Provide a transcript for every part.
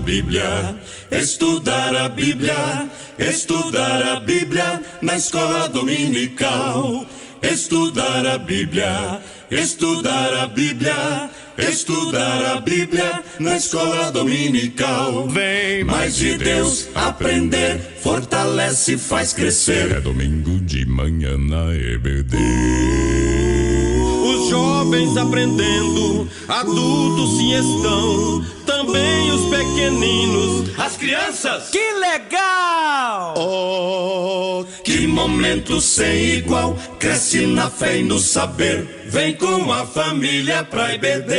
Bíblia, estudar a Bíblia, estudar a Bíblia na escola dominical. Estudar a Bíblia, estudar a Bíblia, estudar a Bíblia na escola dominical. Vem mais de Deus aprender, fortalece e faz crescer. É domingo de manhã na EBD. Os jovens aprendendo, adultos sim estão, também os pequeninos, as crianças. Que legal! Oh, que momento sem igual, cresce na fé e no saber, vem com a família pra EBD.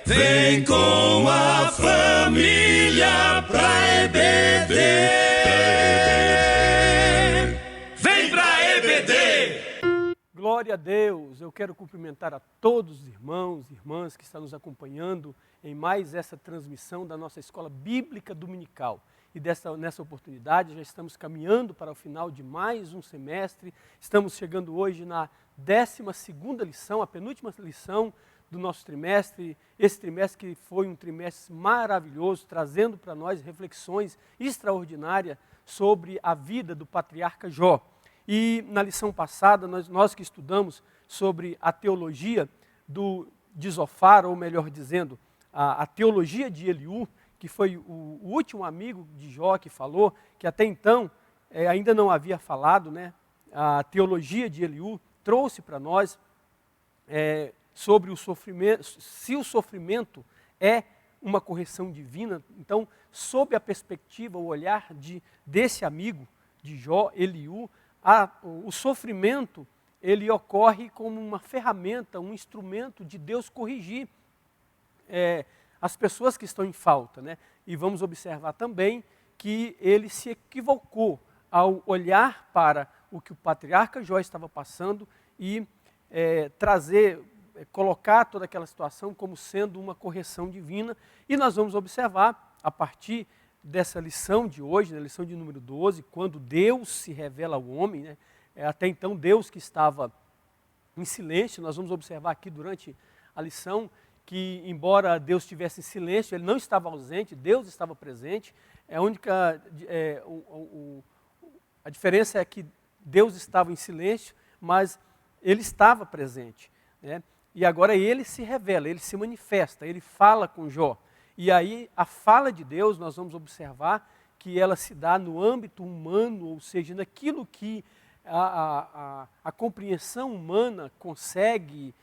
Vem com a família pra EBD. Glória a Deus, eu quero cumprimentar a todos os irmãos e irmãs que estão nos acompanhando em mais essa transmissão da nossa Escola Bíblica Dominical. E nessa oportunidade já estamos caminhando para o final de mais um semestre, estamos chegando hoje na 12ª lição, a penúltima lição do nosso trimestre, esse trimestre que foi um trimestre maravilhoso, trazendo para nós reflexões extraordinárias sobre a vida do patriarca Jó. E na lição passada, nós que estudamos sobre a teologia de Zofar, ou melhor dizendo, a teologia de Eliú, que foi o último amigo de Jó que falou, que até então ainda não havia falado, né? A teologia de Eliú trouxe para nós sobre o sofrimento, se o sofrimento é uma correção divina. Então, sob a perspectiva, o olhar desse amigo de Jó, Eliú, o sofrimento, ele ocorre como uma ferramenta, um instrumento de Deus corrigir as pessoas que estão em falta, né? E vamos observar também que ele se equivocou ao olhar para o que o patriarca Jó estava passando e colocar toda aquela situação como sendo uma correção divina. E nós vamos observar, a partir dessa lição de hoje, na lição de número 12, quando Deus se revela ao homem, né? Até então Deus que estava em silêncio, nós vamos observar aqui durante a lição que, embora Deus estivesse em silêncio, Ele não estava ausente, Deus estava presente. A diferença é que Deus estava em silêncio, mas Ele estava presente, né? E agora Ele se revela, Ele se manifesta, Ele fala com Jó. E aí, a fala de Deus, nós vamos observar que ela se dá no âmbito humano, ou seja, naquilo que a compreensão humana consegue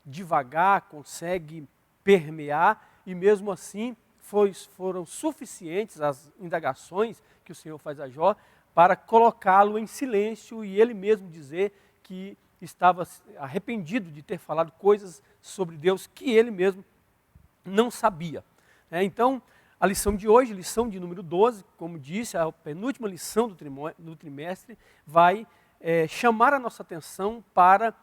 divagar, consegue permear, e mesmo assim foram suficientes as indagações que o Senhor faz a Jó para colocá-lo em silêncio e ele mesmo dizer que estava arrependido de ter falado coisas sobre Deus que ele mesmo não sabia. Então, a lição de hoje, lição de número 12, como disse, a penúltima lição do trimestre, vai chamar a nossa atenção para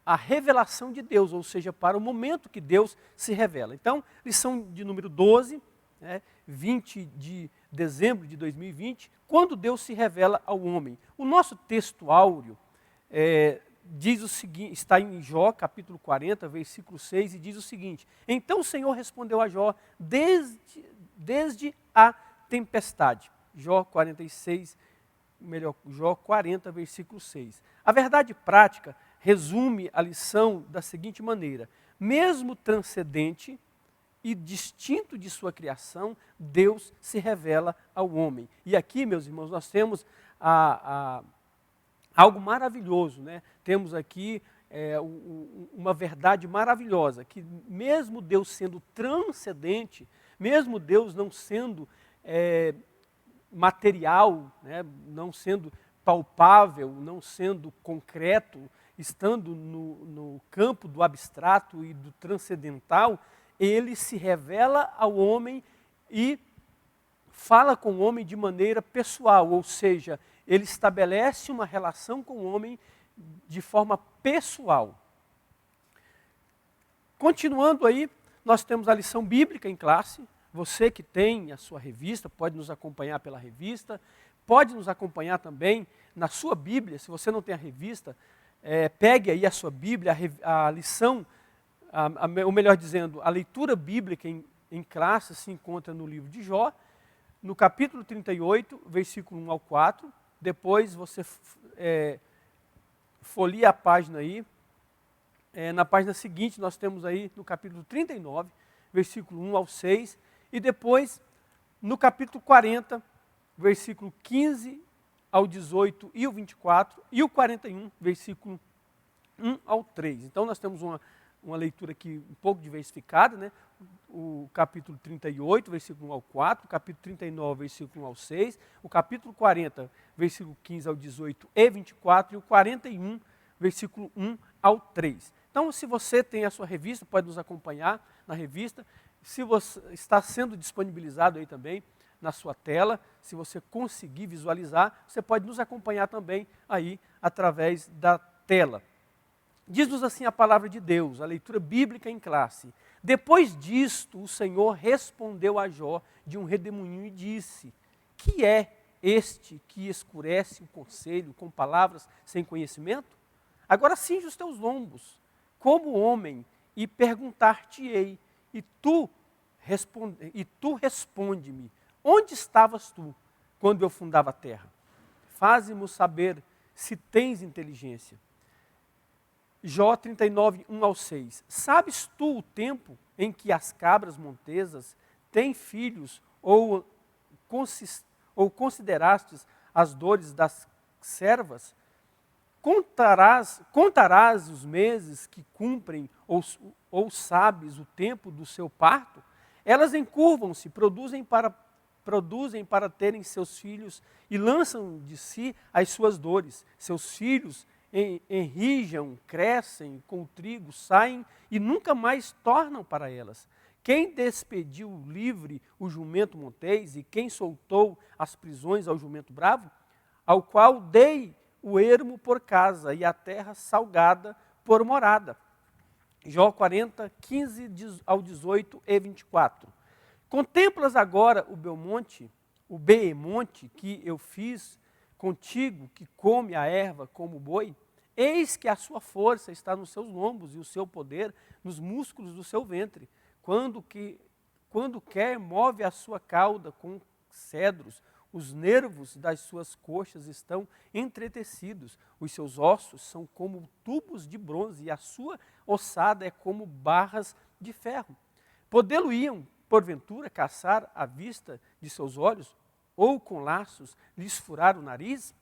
a revelação de Deus, ou seja, para o momento que Deus se revela. Então, lição de número 12, 20 de dezembro de 2020, quando Deus se revela ao homem. O nosso texto áureo diz o seguinte, está em Jó, capítulo 40, versículo 6, e diz o seguinte: então o Senhor respondeu a Jó desde a tempestade. Jó 46, Jó 40, versículo 6. A verdade prática resume a lição da seguinte maneira: mesmo transcendente e distinto de sua criação, Deus se revela ao homem. E aqui, meus irmãos, nós temos algo maravilhoso, né? Temos aqui uma verdade maravilhosa, que mesmo Deus sendo transcendente, mesmo Deus não sendo material, né? Não sendo palpável, não sendo concreto, estando no campo do abstrato e do transcendental, ele se revela ao homem e fala com o homem de maneira pessoal, ou seja, ele estabelece uma relação com o homem de forma pessoal. Continuando aí, nós temos a lição bíblica em classe. Você que tem a sua revista, pode nos acompanhar pela revista, pode nos acompanhar também na sua Bíblia. Se você não tem a revista, pegue aí a sua Bíblia, a lição ou melhor dizendo, a leitura bíblica em classe se encontra no livro de Jó, no capítulo 38, versículo 1 ao 4. Depois você folheia a página aí. Na página seguinte nós temos aí no capítulo 39, versículo 1 ao 6. E depois no capítulo 40, versículo 15 ao 18 e o 24. E o 41, versículo 1 ao 3. Então nós temos uma leitura aqui um pouco diversificada, né? O capítulo 38, versículo 1 ao 4, o capítulo 39, versículo 1 ao 6, o capítulo 40, versículo 15 ao 18 e 24, e o 41, versículo 1 ao 3. Então, se você tem a sua revista, pode nos acompanhar na revista. Se você está sendo disponibilizado aí também na sua tela, se você conseguir visualizar, você pode nos acompanhar também aí através da tela. Diz-nos assim a palavra de Deus, a leitura bíblica em classe. Depois disto, o Senhor respondeu a Jó de um redemoinho e disse: que é este que escurece o conselho com palavras sem conhecimento? Agora cinge os teus lombos, como homem, e perguntar-te-ei, e tu responde-me, onde estavas tu, quando eu fundava a terra? Faze-mo saber se tens inteligência. Jó 39, 1 ao 6. Sabes tu o tempo em que as cabras montesas têm filhos, ou considerastes as dores das servas? Contarás os meses que cumprem, ou sabes o tempo do seu parto? Elas encurvam-se, produzem para terem seus filhos e lançam de si as suas dores. Seus filhos enrijam, crescem com o trigo, saem e nunca mais tornam para elas. Quem despediu livre o jumento montês e quem soltou as prisões ao jumento bravo? Ao qual dei o ermo por casa e a terra salgada por morada. Jó 40, 15 ao 18 e 24. Contemplas agora o beemonte que eu fiz contigo, que come a erva como boi? Eis que a sua força está nos seus lombos e o seu poder nos músculos do seu ventre. Quando quer, move a sua cauda com cedros. Os nervos das suas coxas estão entretecidos. Os seus ossos são como tubos de bronze e a sua ossada é como barras de ferro. Podê-lo-iam, porventura, caçar à vista de seus olhos? Ou com laços lhes furar o nariz?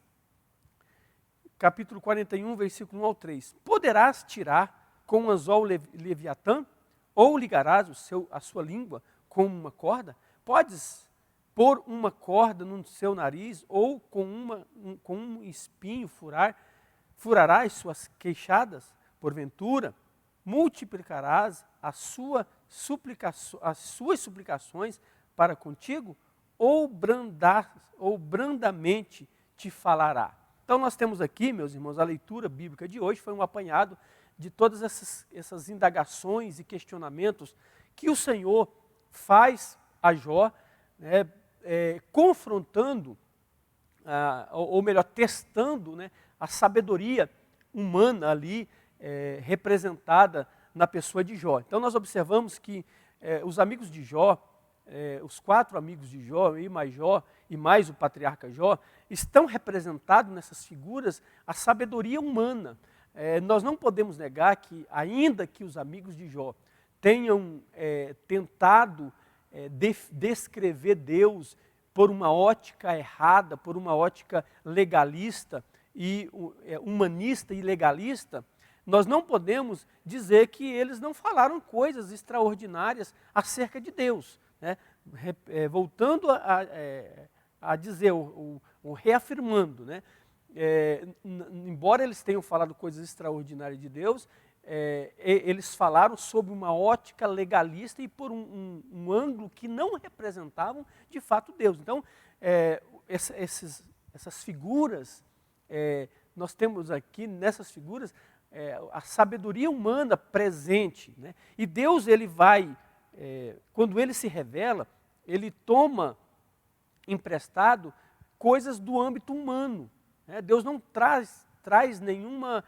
Capítulo 41, versículo 1 ao 3. Poderás tirar com um anzol leviatã? Ou ligarás a sua língua com uma corda? Podes pôr uma corda no seu nariz, ou com um espinho furarás suas queixadas? Porventura, multiplicarás as suas suplicações para contigo? Ou brandamente te falará? Então nós temos aqui, meus irmãos, a leitura bíblica de hoje foi um apanhado de todas essas indagações e questionamentos que o Senhor faz a Jó, né, confrontando, ou melhor, testando, né, a sabedoria humana ali representada na pessoa de Jó. Então nós observamos que os amigos de Jó, os 4 amigos de Jó e mais o patriarca Jó, estão representados nessas figuras a sabedoria humana. Nós não podemos negar que, ainda que os amigos de Jó tenham tentado descrever Deus por uma ótica errada, por uma ótica legalista e humanista e legalista, nós não podemos dizer que eles não falaram coisas extraordinárias acerca de Deus, né? Voltando a dizer, ou reafirmando, né? Embora eles tenham falado coisas extraordinárias de Deus, eles falaram sob uma ótica legalista e por um ângulo que não representavam de fato Deus. Então, essas figuras, nós temos aqui nessas figuras a sabedoria humana presente, né? E Deus, ele vai, quando ele se revela, ele toma emprestado coisas do âmbito humano. Deus não traz nenhuma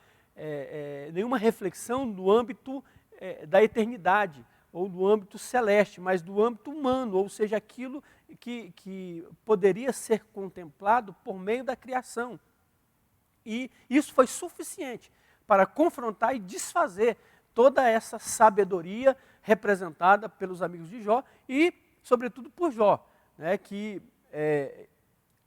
reflexão do âmbito da eternidade, ou do âmbito celeste, mas do âmbito humano, ou seja, aquilo que poderia ser contemplado por meio da criação. E isso foi suficiente para confrontar e desfazer toda essa sabedoria representada pelos amigos de Jó e, sobretudo, por Jó, né, que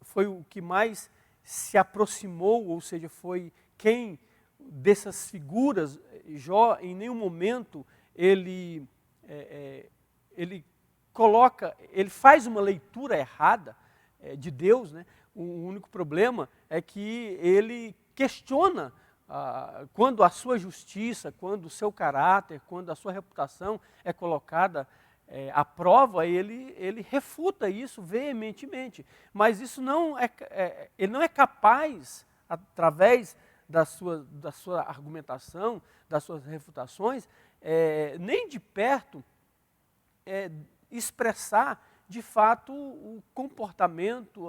foi o que mais se aproximou, ou seja, foi quem dessas figuras. Jó, em nenhum momento, ele faz uma leitura errada de Deus, né? O único problema é que ele questiona quando a sua justiça, quando o seu caráter, quando a sua reputação é colocada à prova, ele refuta isso veementemente. Mas isso ele não é capaz, através da sua argumentação, das suas refutações, nem de perto expressar de fato o comportamento,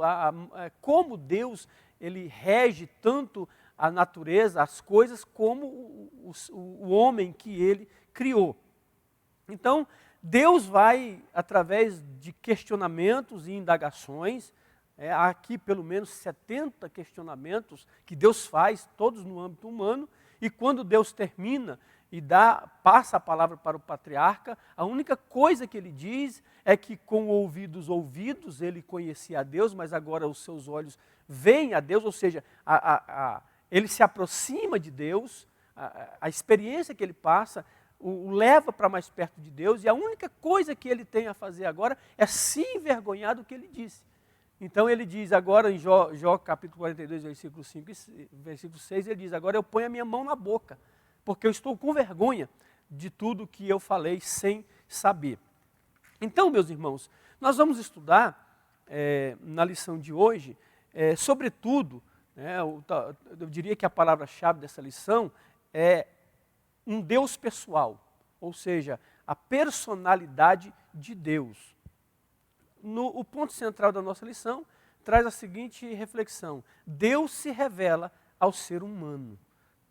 como Deus ele rege tanto a natureza, as coisas, como o homem que ele criou. Então, Deus vai, através de questionamentos e indagações, há aqui pelo menos 70 questionamentos que Deus faz, todos no âmbito humano, e quando Deus termina e passa a palavra para o patriarca, a única coisa que ele diz é que com ouvidos ele conhecia a Deus, mas agora os seus olhos veem a Deus, ou seja, ele se aproxima de Deus, a experiência que ele passa o leva para mais perto de Deus, e a única coisa que ele tem a fazer agora é se envergonhar do que ele disse. Então ele diz agora em Jó capítulo 42, versículo 5 e versículo 6, ele diz: agora eu ponho a minha mão na boca, porque eu estou com vergonha de tudo que eu falei sem saber. Então, meus irmãos, nós vamos estudar na lição de hoje, sobretudo, eu diria que a palavra-chave dessa lição é um Deus pessoal, ou seja, a personalidade de Deus. O ponto central da nossa lição traz a seguinte reflexão: Deus se revela ao ser humano,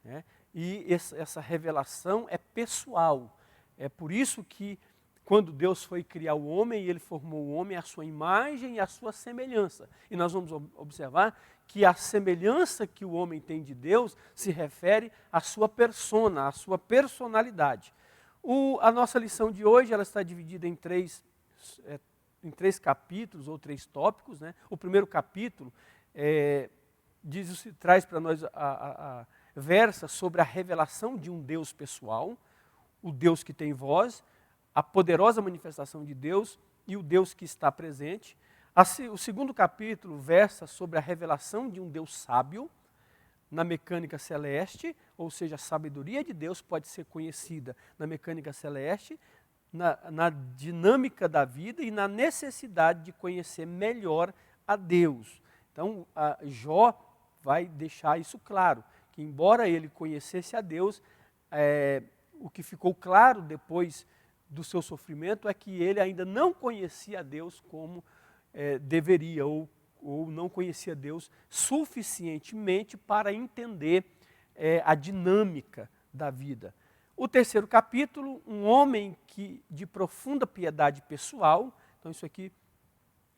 né? E essa revelação é pessoal. É por isso que quando Deus foi criar o homem, ele formou o homem à sua imagem e à sua semelhança. E nós vamos observar que a semelhança que o homem tem de Deus se refere à sua persona, à sua personalidade. A nossa lição de hoje ela está dividida em três capítulos ou 3 tópicos, né? O primeiro capítulo traz para nós versa sobre a revelação de um Deus pessoal, o Deus que tem voz, a poderosa manifestação de Deus e o Deus que está presente. O segundo capítulo versa sobre a revelação de um Deus sábio na mecânica celeste, ou seja, a sabedoria de Deus pode ser conhecida na mecânica celeste, na dinâmica da vida e na necessidade de conhecer melhor a Deus. Então, Jó vai deixar isso claro, que embora ele conhecesse a Deus, o que ficou claro depois do seu sofrimento é que ele ainda não conhecia a Deus como deveria, ou não conhecia Deus suficientemente para entender a dinâmica da vida. O terceiro capítulo, um homem de profunda piedade pessoal. Então isso aqui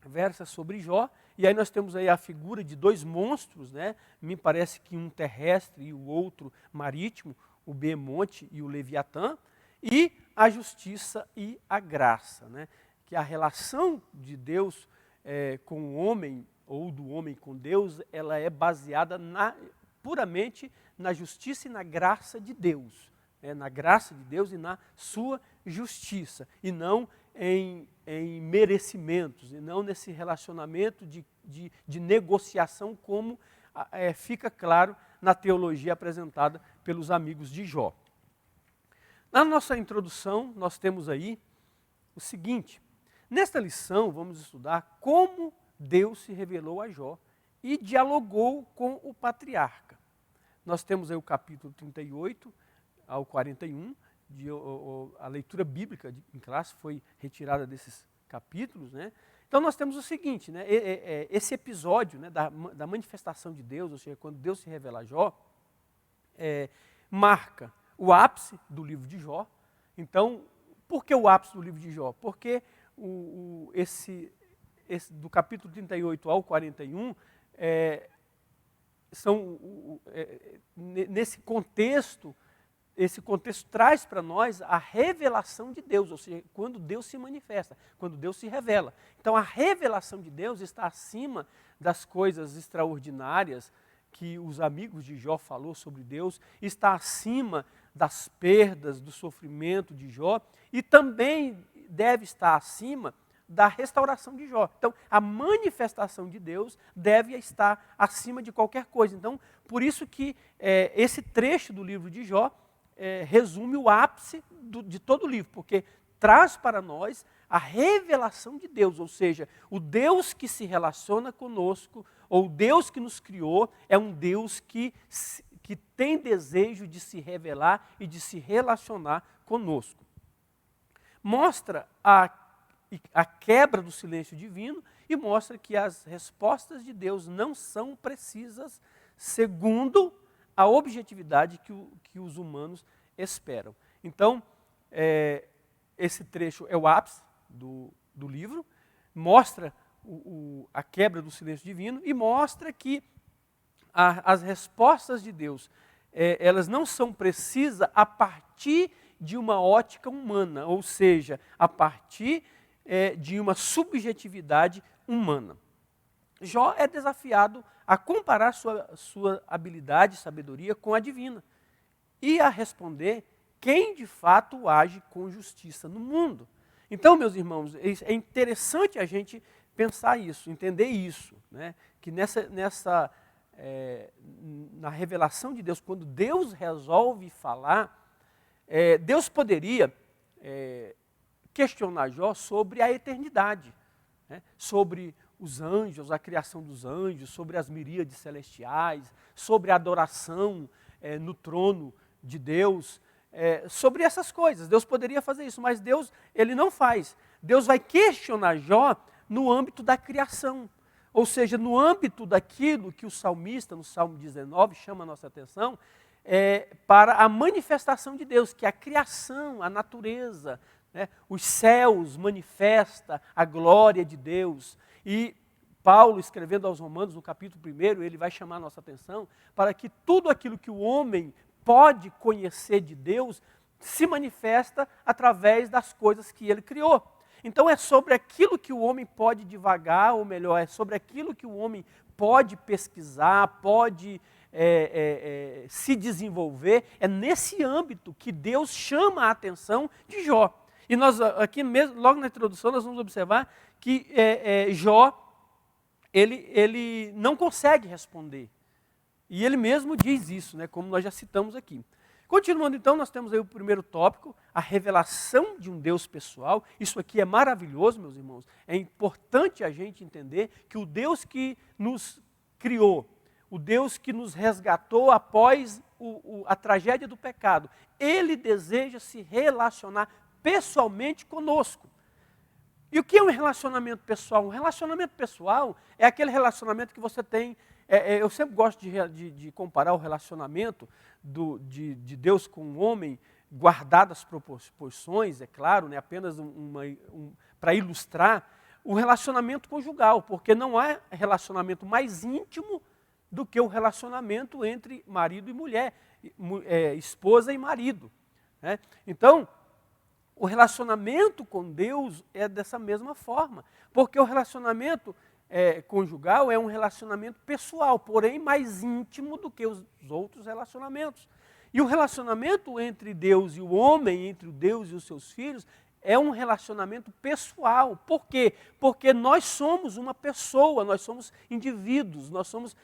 versa sobre Jó. E aí nós temos aí a figura de 2 monstros, né? Me parece que um terrestre e o outro marítimo, o Behemote e o Leviatã. E a justiça e a graça, né? Que a relação de Deus com o homem, ou do homem com Deus, ela é baseada puramente na justiça e na graça de Deus. Na graça de Deus e na sua justiça, e não em merecimentos, e não nesse relacionamento de negociação, como fica claro na teologia apresentada pelos amigos de Jó. Na nossa introdução, nós temos aí o seguinte: nesta lição vamos estudar como Deus se revelou a Jó e dialogou com o patriarca. Nós temos aí o capítulo 38 ao 41, a leitura bíblica em classe foi retirada desses capítulos, né? Então nós temos o seguinte, né? Esse episódio, né, da manifestação de Deus, ou seja, quando Deus se revela a Jó, marca o ápice do livro de Jó, Então, por que o ápice do livro de Jó? Porque do capítulo 38 ao 41, nesse contexto, esse contexto traz para nós a revelação de Deus, ou seja, quando Deus se manifesta, quando Deus se revela. Então a revelação de Deus está acima das coisas extraordinárias que os amigos de Jó falou sobre Deus, está acima das perdas, do sofrimento de Jó, e também deve estar acima da restauração de Jó. Então, a manifestação de Deus deve estar acima de qualquer coisa. Então, por isso que esse trecho do livro de Jó resume o ápice de todo o livro, porque traz para nós a revelação de Deus, ou seja, o Deus que se relaciona conosco, ou o Deus que nos criou, é um Deus que tem desejo de se revelar e de se relacionar conosco. Mostra a quebra do silêncio divino e mostra que as respostas de Deus não são precisas segundo a objetividade que os humanos esperam. Então, esse trecho é o ápice do livro, mostra a quebra do silêncio divino e mostra que as respostas de Deus, elas não são precisas a partir de uma ótica humana, ou seja, a partir de uma subjetividade humana. Jó é desafiado a comparar sua habilidade e sabedoria com a divina e a responder quem de fato age com justiça no mundo. Então, meus irmãos, é interessante a gente pensar isso, entender isso, né? Que na revelação de Deus, quando Deus resolve falar, Deus poderia questionar Jó sobre a eternidade, né? Sobre os anjos, a criação dos anjos, sobre as miríades celestiais, sobre a adoração no trono de Deus, sobre essas coisas. Deus poderia fazer isso, mas Deus, ele não faz. Deus vai questionar Jó no âmbito da criação, ou seja, no âmbito daquilo que o salmista, no Salmo 19, chama a nossa atenção, para a manifestação de Deus, que é a criação, a natureza, né? Os céus manifesta a glória de Deus. E Paulo, escrevendo aos Romanos, no capítulo 1, ele vai chamar a nossa atenção para que tudo aquilo que o homem pode conhecer de Deus se manifesta através das coisas que ele criou. Então é sobre aquilo que o homem pode divagar, ou melhor, é sobre aquilo que o homem pode pesquisar, pode se desenvolver, é nesse âmbito que Deus chama a atenção de Jó. E nós aqui mesmo, logo na introdução, nós vamos observar que Jó, ele não consegue responder. E ele mesmo diz isso, né, como nós já citamos aqui. Continuando então, nós temos aí o primeiro tópico, a revelação de um Deus pessoal. Isso aqui é maravilhoso, meus irmãos. É importante a gente entender que o Deus que nos criou, o Deus que nos resgatou após a tragédia do pecado, ele deseja se relacionar pessoalmente conosco. E o que é um relacionamento pessoal? Um relacionamento pessoal é aquele relacionamento que você tem. Eu sempre gosto de comparar o relacionamento de Deus com o homem, guardadas as proporções, é claro, né, apenas para ilustrar o relacionamento conjugal, porque não há relacionamento mais íntimo do que o relacionamento entre marido e mulher, esposa e marido, né? Então, o relacionamento com Deus é dessa mesma forma, porque o relacionamento conjugal é um relacionamento pessoal, porém mais íntimo do que os outros relacionamentos. E o relacionamento entre Deus e o homem, entre o Deus e os seus filhos, é um relacionamento pessoal. Por quê? Porque nós somos uma pessoa, nós somos indivíduos, nós somos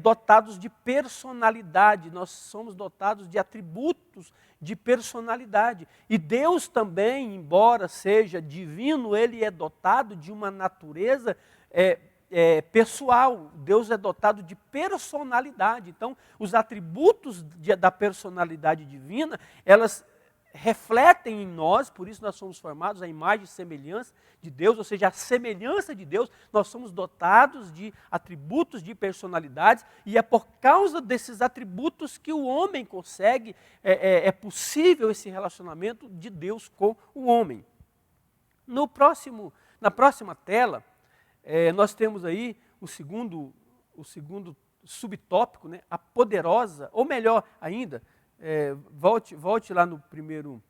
dotados de personalidade, nós somos dotados de atributos de personalidade. E Deus também, embora seja divino, ele é dotado de uma natureza pessoal. Deus é dotado de personalidade. Então, os atributos da personalidade divina, elas refletem em nós, por isso nós somos formados à imagem e semelhança de Deus, ou seja, a semelhança de Deus, nós somos dotados de atributos de personalidades, e é por causa desses atributos que o homem consegue, é possível esse relacionamento de Deus com o homem. Na próxima tela, nós temos aí o segundo subtópico, né, a poderosa, ou melhor ainda, volte lá no primeiro,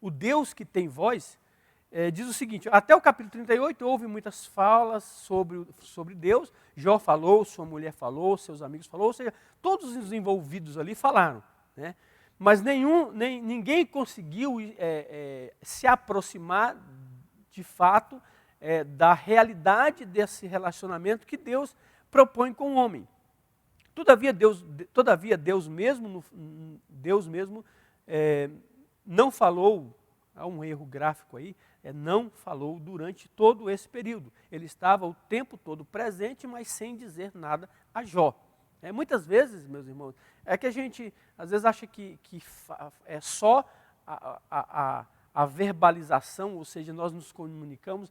o Deus que tem voz, diz o seguinte: até o capítulo 38 houve muitas falas sobre Deus, Jó falou, sua mulher falou, seus amigos falaram, ou seja, todos os envolvidos ali falaram, né? Mas ninguém conseguiu se aproximar de fato da realidade desse relacionamento que Deus propõe com o homem. Todavia Deus mesmo não falou, há um erro gráfico aí, não falou durante todo esse período. Ele estava o tempo todo presente, mas sem dizer nada a Jó. Muitas vezes, meus irmãos, é que a gente às vezes acha que é só a verbalização, ou seja, nós nos comunicamos.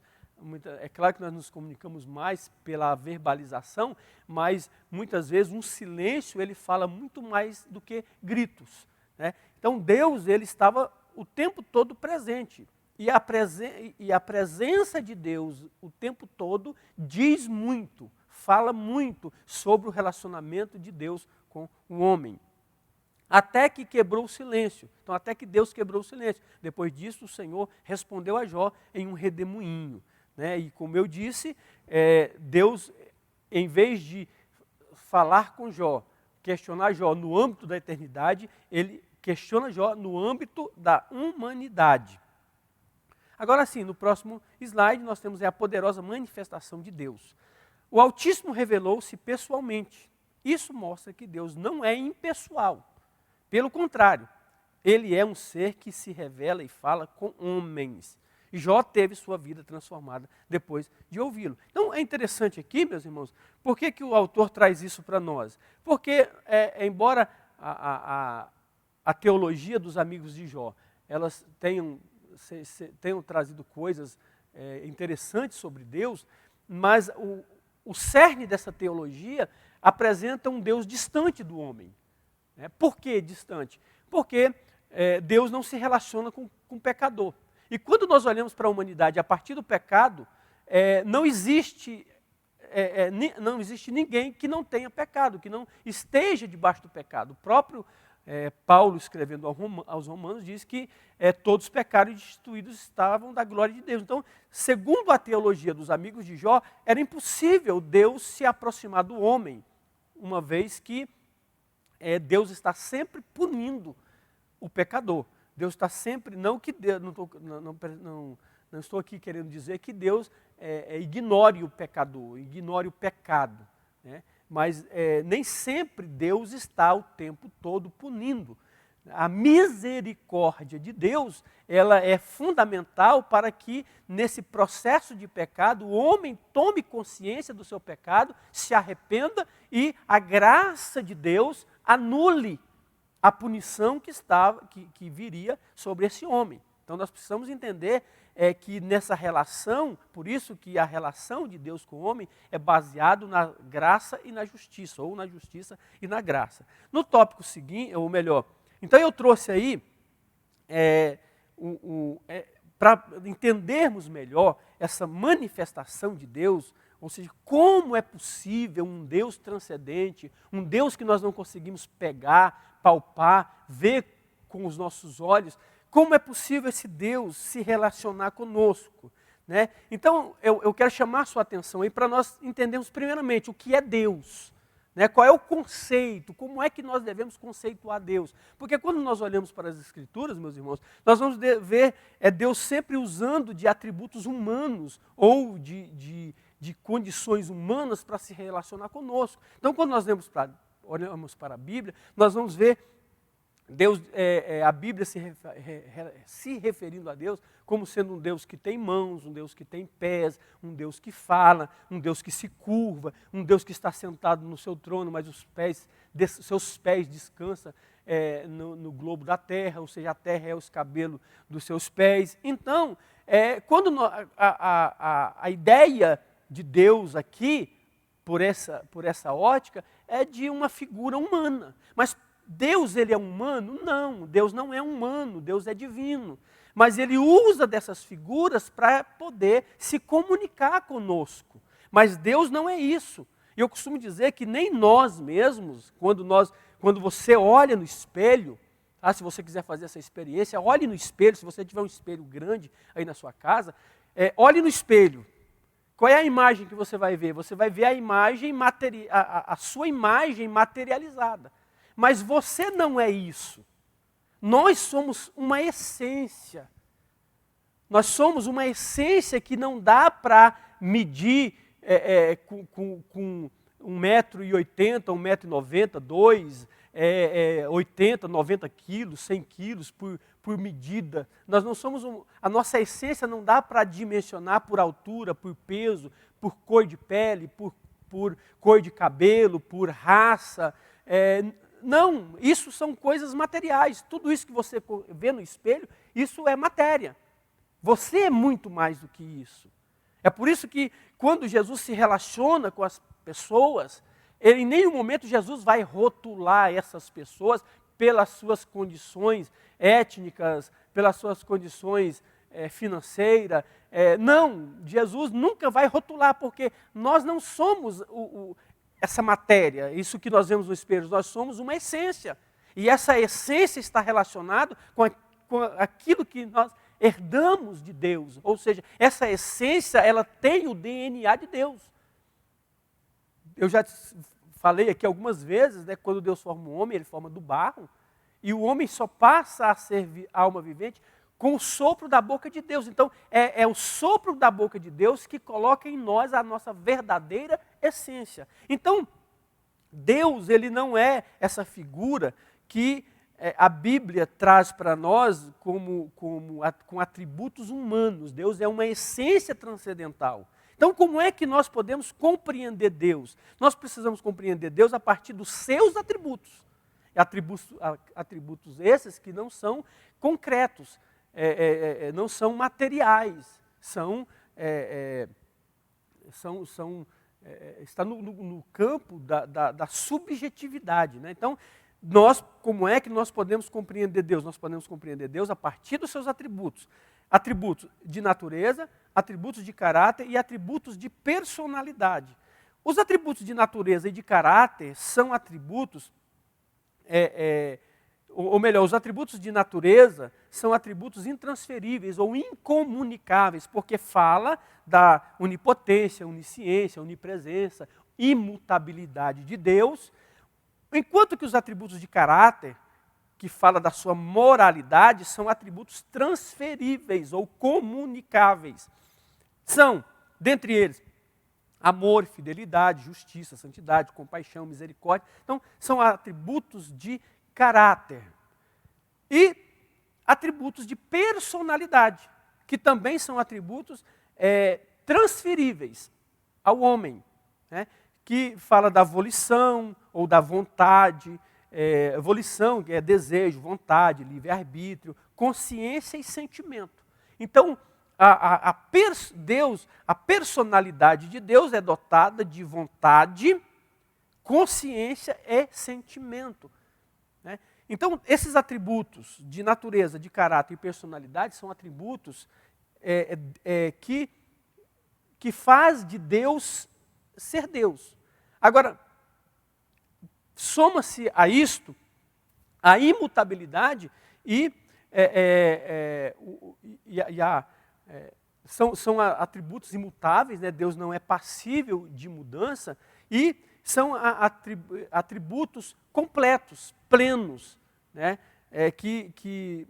É claro que nós nos comunicamos mais pela verbalização, mas muitas vezes um silêncio ele fala muito mais do que gritos, né? Então Deus ele estava o tempo todo presente, e a presença de Deus o tempo todo diz muito, fala muito sobre o relacionamento de Deus com o homem. Até que quebrou o silêncio. Então até que Deus quebrou o silêncio. Depois disso o Senhor respondeu a Jó em um redemoinho. E como eu disse, Deus, em vez de falar com Jó, questionar Jó no âmbito da eternidade, ele questiona Jó no âmbito da humanidade. Agora sim, no próximo slide nós temos a poderosa manifestação de Deus. O Altíssimo revelou-se pessoalmente. Isso mostra que Deus não é impessoal. Pelo contrário, ele é um ser que se revela e fala com homens. E Jó teve sua vida transformada depois de ouvi-lo. Então é interessante aqui, meus irmãos, por que o autor traz isso para nós? Porque, embora a teologia dos amigos de Jó, elas tenham trazido coisas interessantes sobre Deus, mas o cerne dessa teologia apresenta um Deus distante do homem. Por que distante? Porque Deus não se relaciona com o pecador. E quando nós olhamos para a humanidade a partir do pecado, não existe ninguém que não tenha pecado, que não esteja debaixo do pecado. O próprio Paulo, escrevendo aos Romanos, diz que todos pecaram e destituídos estavam da glória de Deus. Então, segundo a teologia dos amigos de Jó, era impossível Deus se aproximar do homem, uma vez que Deus está sempre punindo o pecador. Deus está sempre, não estou aqui querendo dizer que Deus ignore o pecador, ignore o pecado, né? Mas nem sempre Deus está o tempo todo punindo. A misericórdia de Deus, ela é fundamental para que nesse processo de pecado o homem tome consciência do seu pecado, se arrependa e a graça de Deus anule a punição que viria sobre esse homem. Então nós precisamos entender que nessa relação, por isso que a relação de Deus com o homem é baseado na graça e na justiça, ou na justiça e na graça. No tópico seguinte, ou melhor, então eu trouxe aí, para entendermos melhor essa manifestação de Deus, ou seja, como é possível um Deus transcendente, um Deus que nós não conseguimos pegar, palpar, ver com os nossos olhos, como é possível esse Deus se relacionar conosco, né? Então, eu quero chamar a sua atenção aí para nós entendermos primeiramente o que é Deus, né? Qual é o conceito, como é que nós devemos conceituar Deus. Porque quando nós olhamos para as Escrituras, meus irmãos, nós vamos ver Deus sempre usando de atributos humanos ou de condições humanas para se relacionar conosco. Então, quando nós olhamos para a Bíblia, nós vamos ver Deus, a Bíblia se referindo a Deus como sendo um Deus que tem mãos, um Deus que tem pés, um Deus que fala, um Deus que se curva, um Deus que está sentado no seu trono, mas seus pés descansam no globo da terra, ou seja, a terra é os cabelos dos seus pés. Então, quando a ideia de Deus aqui, por essa ótica, é de uma figura humana. Mas Deus, ele é humano? Não, Deus não é humano, Deus é divino. Mas ele usa dessas figuras para poder se comunicar conosco. Mas Deus não é isso. Eu costumo dizer que nem nós mesmos, quando você olha no espelho, se você quiser fazer essa experiência, olhe no espelho, se você tiver um espelho grande aí na sua casa, olhe no espelho. Qual é a imagem que você vai ver? Você vai ver a imagem, a sua imagem materializada. Mas você não é isso. Nós somos uma essência. Nós somos uma essência que não dá para medir com 1,80 m, 1,90 m, 2, 80, 90 quilos, 100 quilos por medida. Nós não somos a nossa essência não dá para dimensionar por altura, por peso, por cor de pele, por cor de cabelo, por raça. Não, isso são coisas materiais. Tudo isso que você vê no espelho, isso é matéria. Você é muito mais do que isso. É por isso que quando Jesus se relaciona com as pessoas, em nenhum momento Jesus vai rotular essas pessoas pelas suas condições étnicas, pelas suas condições financeiras. Não, Jesus nunca vai rotular, porque nós não somos essa matéria, isso que nós vemos no espelho, nós somos uma essência. E essa essência está relacionada com aquilo que nós herdamos de Deus. Ou seja, essa essência, ela tem o DNA de Deus. Eu já falei aqui algumas vezes, né, quando Deus forma um homem, ele forma do barro, e o homem só passa a ser alma vivente com o sopro da boca de Deus. Então, é o sopro da boca de Deus que coloca em nós a nossa verdadeira essência. Então, Deus, ele não é essa figura que a Bíblia traz para nós com atributos humanos. Deus é uma essência transcendental. Então, como é que nós podemos compreender Deus? Nós precisamos compreender Deus a partir dos seus atributos. Atributos esses que não são concretos, não são materiais, está no campo da subjetividade, né? Então, como é que nós podemos compreender Deus? Nós podemos compreender Deus a partir dos seus atributos. Atributos de natureza, atributos de caráter e atributos de personalidade. Os atributos de natureza e de caráter são atributos, ou melhor, os atributos de natureza são atributos intransferíveis ou incomunicáveis, porque fala da onipotência, onisciência, onipresença, imutabilidade de Deus, enquanto que os atributos de caráter, que fala da sua moralidade, são atributos transferíveis ou comunicáveis. São, dentre eles, amor, fidelidade, justiça, santidade, compaixão, misericórdia. Então, são atributos de caráter. E atributos de personalidade, que também são atributos transferíveis ao homem, né? Que fala da volição ou da vontade. Volição, que é desejo, vontade, livre-arbítrio, consciência e sentimento. Então, a personalidade de Deus é dotada de vontade, consciência e sentimento, né? Então, esses atributos de natureza, de caráter e personalidade são atributos que faz de Deus ser Deus. Agora, soma-se a isto a imutabilidade são atributos imutáveis, né? Deus não é passível de mudança, e são atributos completos, plenos, né? Que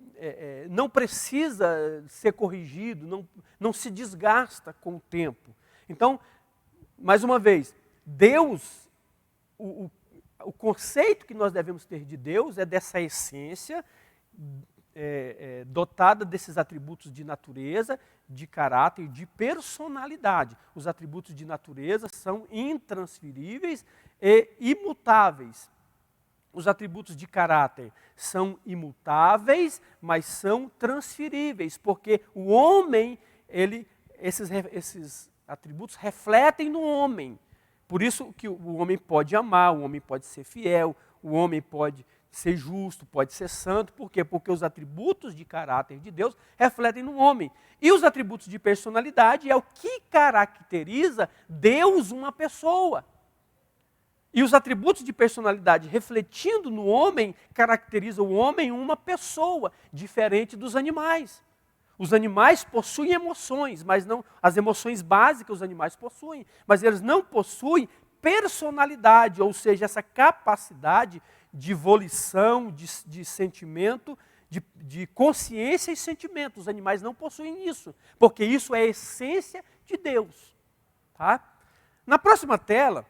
não precisa ser corrigido, não se desgasta com o tempo. Então, mais uma vez, Deus, o conceito que nós devemos ter de Deus é dessa essência dotada desses atributos de natureza, de caráter e de personalidade. Os atributos de natureza são intransferíveis e imutáveis. os atributos de caráter são imutáveis, mas são transferíveis, porque o homem, esses atributos refletem no homem. Por isso que o homem pode amar, o homem pode ser fiel, o homem pode ser justo, pode ser santo. Por quê? Porque os atributos de caráter de Deus refletem no homem. E os atributos de personalidade é o que caracteriza Deus, uma pessoa. E os atributos de personalidade refletindo no homem, caracterizam o homem uma pessoa, diferente dos animais. Os animais possuem emoções, mas não as emoções básicas os animais possuem, mas eles não possuem personalidade, ou seja, essa capacidade de volição, de sentimento, de consciência e sentimento. Os animais não possuem isso, porque isso é a essência de Deus. Tá? Na próxima tela,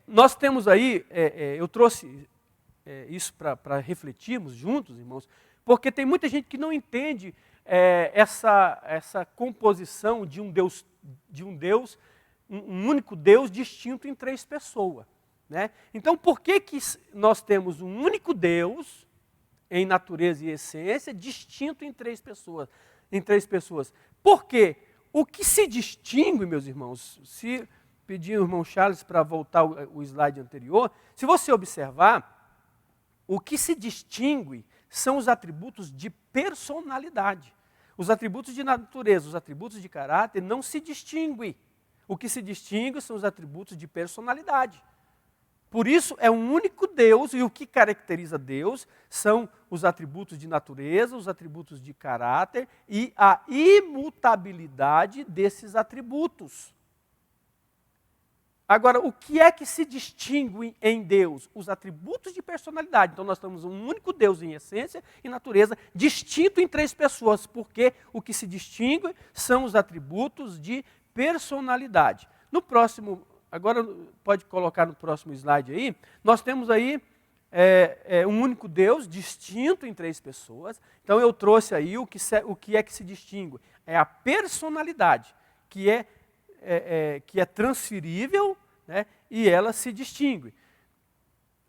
nós temos aí, eu trouxe isso para refletirmos juntos, irmãos, porque tem muita gente que não entende essa composição de um Deus, um único Deus distinto em três pessoas. Né? Então, por que nós temos um único Deus, em natureza e essência, distinto em três pessoas? Porque o que se distingue, meus irmãos, se pedir ao irmão Charles para voltar o slide anterior, se você observar, o que se distingue são os atributos de personalidade. Os atributos de natureza, os atributos de caráter não se distinguem. O que se distingue são os atributos de personalidade. Por isso é um único Deus, e o que caracteriza Deus são os atributos de natureza, os atributos de caráter e a imutabilidade desses atributos. Agora, o que é que se distingue em Deus? Os atributos de personalidade. Então, nós temos um único Deus em essência e natureza, distinto em três pessoas, porque o que se distingue são os atributos de personalidade. No próximo, agora pode colocar no próximo slide aí, nós temos aí um único Deus, distinto em três pessoas. Então, eu trouxe aí o que é que se distingue. É a personalidade, que é transferível, né, e ela se distingue.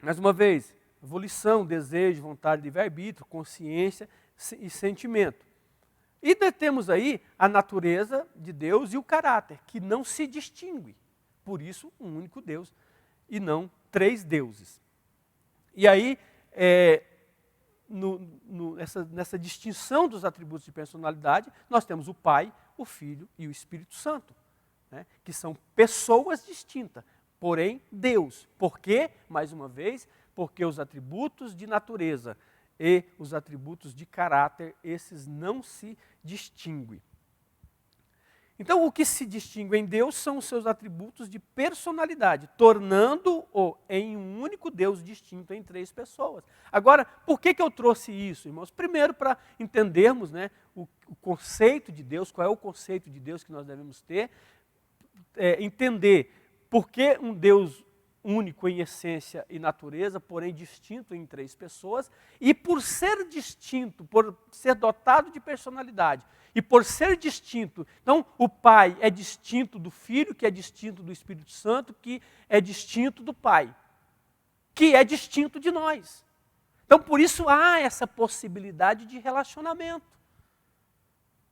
Mais uma vez, volição, desejo, vontade, livre-arbítrio, consciência e sentimento. E temos aí a natureza de Deus e o caráter, que não se distingue. Por isso, um único Deus e não três deuses. E aí, nessa distinção dos atributos de personalidade, nós temos o Pai, o Filho e o Espírito Santo, né, que são pessoas distintas, porém Deus. Por quê? Mais uma vez, porque os atributos de natureza e os atributos de caráter, esses não se distinguem. Então, o que se distingue em Deus são os seus atributos de personalidade, tornando-o em um único Deus distinto em três pessoas. Agora, por que eu trouxe isso, irmãos? Primeiro, para entendermos, né, o conceito de Deus, qual é o conceito de Deus que nós devemos ter, entender por que um Deus único em essência e natureza, porém distinto em três pessoas, e por ser distinto, por ser dotado de personalidade, e por ser distinto, então o Pai é distinto do Filho, que é distinto do Espírito Santo, que é distinto do Pai, que é distinto de nós. Então por isso há essa possibilidade de relacionamento.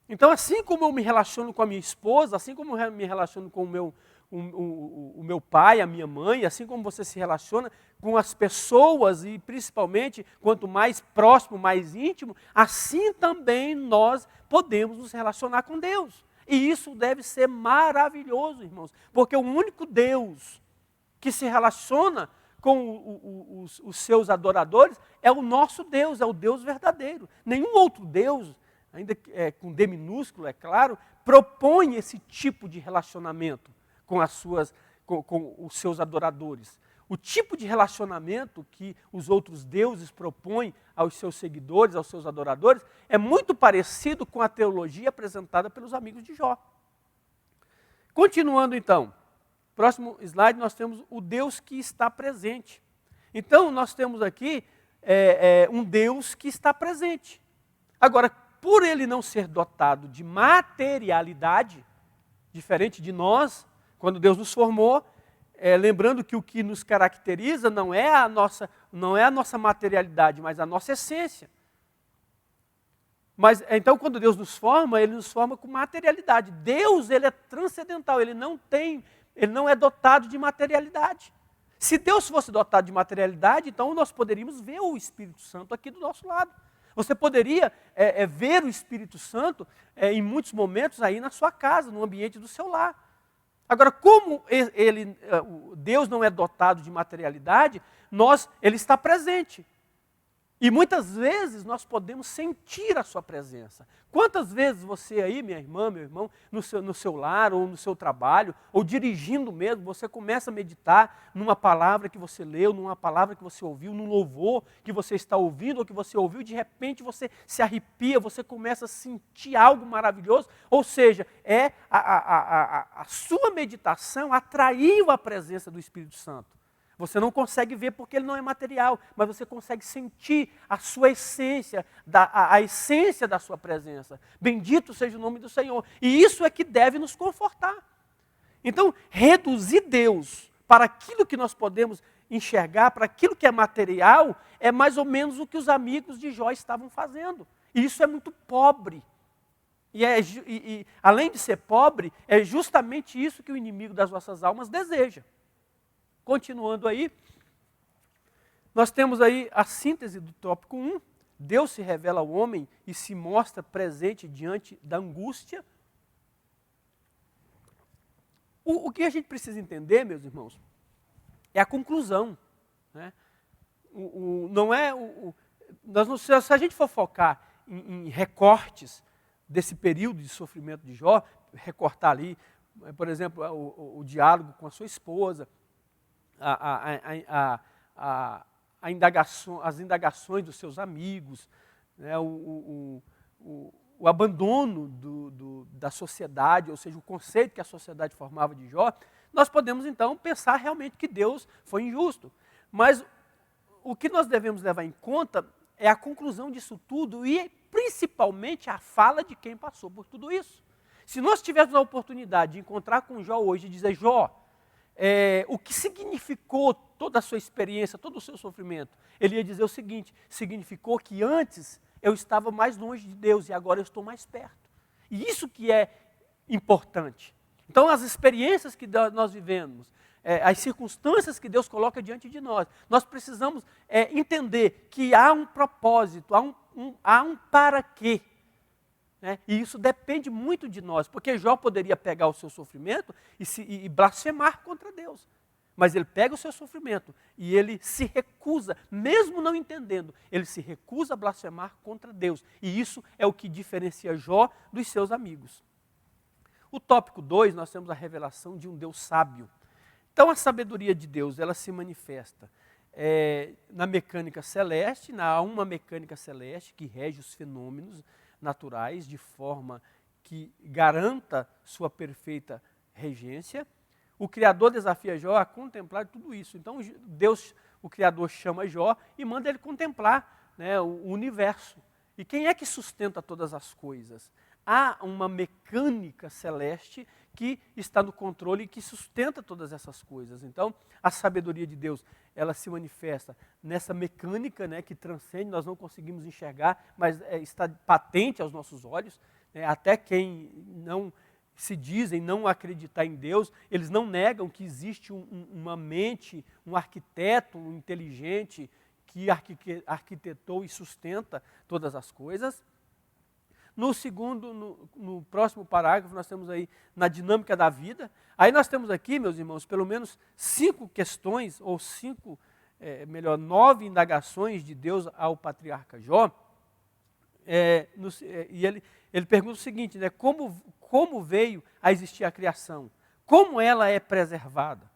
Então assim como eu me relaciono com a minha esposa, assim como eu me relaciono com o meu pai, a minha mãe, assim como você se relaciona com as pessoas e principalmente quanto mais próximo, mais íntimo, assim também nós podemos nos relacionar com Deus. E isso deve ser maravilhoso, irmãos, porque o único Deus que se relaciona com os seus adoradores é o nosso Deus, é o Deus verdadeiro. Nenhum outro Deus, ainda com D minúsculo, é claro, propõe esse tipo de relacionamento com os seus adoradores. O tipo de relacionamento que os outros deuses propõem aos seus seguidores, aos seus adoradores, é muito parecido com a teologia apresentada pelos amigos de Jó. Continuando então, próximo slide nós temos o Deus que está presente. Então nós temos aqui um Deus que está presente. Agora, por ele não ser dotado de materialidade, diferente de nós, quando Deus nos formou, lembrando que o que nos caracteriza não é a nossa materialidade, mas a nossa essência. Mas então, quando Deus nos forma, Ele nos forma com materialidade. Deus, Ele é transcendental, Ele não é dotado de materialidade. Se Deus fosse dotado de materialidade, então nós poderíamos ver o Espírito Santo aqui do nosso lado. Você poderia ver o Espírito Santo em muitos momentos aí na sua casa, no ambiente do seu lar. Agora, como Deus não é dotado de materialidade, Ele está presente. E muitas vezes nós podemos sentir a sua presença. Quantas vezes você aí, minha irmã, meu irmão, no seu lar ou no seu trabalho, ou dirigindo mesmo, você começa a meditar numa palavra que você leu, numa palavra que você ouviu, num louvor que você está ouvindo ou que você ouviu, de repente você se arrepia, você começa a sentir algo maravilhoso, ou seja, a sua meditação atraiu a presença do Espírito Santo. Você não consegue ver porque ele não é material, mas você consegue sentir a sua essência, a essência da sua presença. Bendito seja o nome do Senhor. E isso é que deve nos confortar. Então, reduzir Deus para aquilo que nós podemos enxergar, para aquilo que é material, é mais ou menos o que os amigos de Jó estavam fazendo. E isso é muito pobre. E além de ser pobre, é justamente isso que o inimigo das nossas almas deseja. Continuando aí, nós temos aí a síntese do tópico 1. Deus se revela ao homem e se mostra presente diante da angústia. O que a gente precisa entender, meus irmãos, é a conclusão. Né? Se a gente for focar em recortes desse período de sofrimento de Jó, recortar ali, por exemplo, o diálogo com a sua esposa, as indagações dos seus amigos, né, o abandono da sociedade, ou seja, o conceito que a sociedade formava de Jó, nós podemos então pensar realmente que Deus foi injusto. Mas o que nós devemos levar em conta é a conclusão disso tudo e principalmente a fala de quem passou por tudo isso. Se nós tivermos a oportunidade de encontrar com Jó hoje e dizer, Jó, o que significou toda a sua experiência, todo o seu sofrimento? Ele ia dizer o seguinte: significou que antes eu estava mais longe de Deus e agora eu estou mais perto. E isso que é importante. Então, as experiências que nós vivemos, as circunstâncias que Deus coloca diante de nós, nós precisamos entender que há um propósito, há um para quê. Né? E isso depende muito de nós, porque Jó poderia pegar o seu sofrimento e blasfemar contra Deus. Mas ele pega o seu sofrimento e ele se recusa, mesmo não entendendo, ele se recusa a blasfemar contra Deus. E isso é o que diferencia Jó dos seus amigos. O tópico 2, nós temos a revelação de um Deus sábio. Então a sabedoria de Deus, ela se manifesta na mecânica celeste, há uma mecânica celeste que rege os fenômenos naturais de forma que garanta sua perfeita regência. O Criador desafia Jó a contemplar tudo isso. Então Deus, o Criador, chama Jó e manda ele contemplar, né, o universo. E quem é que sustenta todas as coisas? Há uma mecânica celeste que está no controle e que sustenta todas essas coisas. Então, a sabedoria de Deus, ela se manifesta nessa mecânica, né, que transcende, nós não conseguimos enxergar, mas está patente aos nossos olhos. Até quem não se dizem não acreditar em Deus, eles não negam que existe uma mente, um arquiteto, um inteligente que arquitetou e sustenta todas as coisas. No próximo parágrafo, nós temos aí na dinâmica da vida. Aí nós temos aqui, meus irmãos, pelo menos 5 questões, ou 9 indagações de Deus ao patriarca Jó. E ele pergunta o seguinte, né, como veio a existir a criação? Como ela é preservada?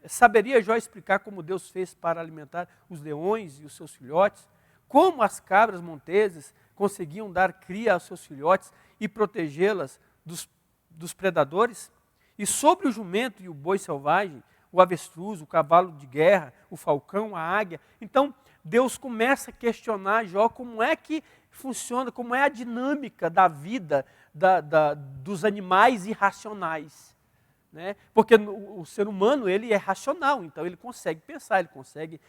Saberia Jó explicar como Deus fez para alimentar os leões e os seus filhotes? Como as cabras monteses conseguiam dar cria aos seus filhotes e protegê-las dos predadores? E sobre o jumento e o boi selvagem, o avestruz, o cavalo de guerra, o falcão, a águia. Então, Deus começa a questionar Jó como é que funciona, como é a dinâmica da vida dos animais irracionais. Né? Porque o ser humano ele é racional, então ele consegue pensar, ele consegue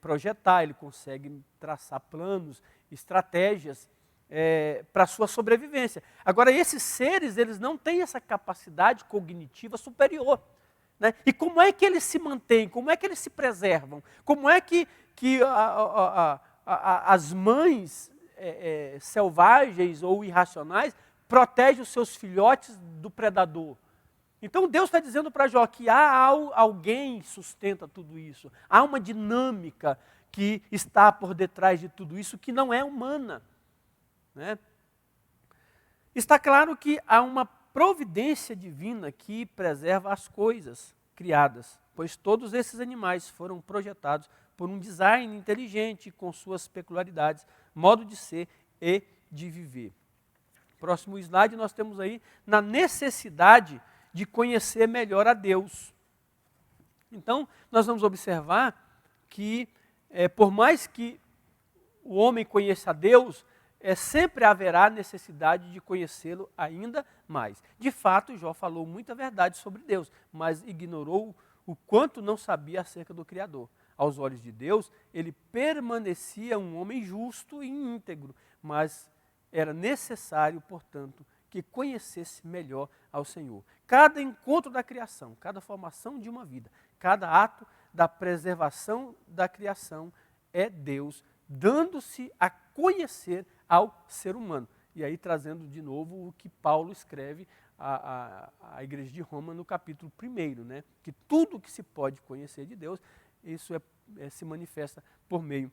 projetar, ele consegue traçar planos, estratégias para a sua sobrevivência. Agora, esses seres, eles não têm essa capacidade cognitiva superior. Né? E como é que eles se mantêm? Como é que eles se preservam? Como é que as mães selvagens ou irracionais protegem os seus filhotes do predador? Então Deus está dizendo para Jó que há alguém que sustenta tudo isso. Há uma dinâmica que está por detrás de tudo isso que não é humana. Né? Está claro que há uma providência divina que preserva as coisas criadas, pois todos esses animais foram projetados por um design inteligente com suas peculiaridades, modo de ser e de viver. Próximo slide, nós temos aí na necessidade de conhecer melhor a Deus. Então, nós vamos observar que, por mais que o homem conheça a Deus, sempre haverá necessidade de conhecê-lo ainda mais. De fato, Jó falou muita verdade sobre Deus, mas ignorou o quanto não sabia acerca do Criador. Aos olhos de Deus, ele permanecia um homem justo e íntegro, mas era necessário, portanto, que conhecesse melhor ao Senhor. Cada encontro da criação, cada formação de uma vida, cada ato da preservação da criação é Deus dando-se a conhecer ao ser humano. E aí trazendo de novo o que Paulo escreve à igreja de Roma no capítulo 1, né? Que tudo que se pode conhecer de Deus, isso se manifesta por meio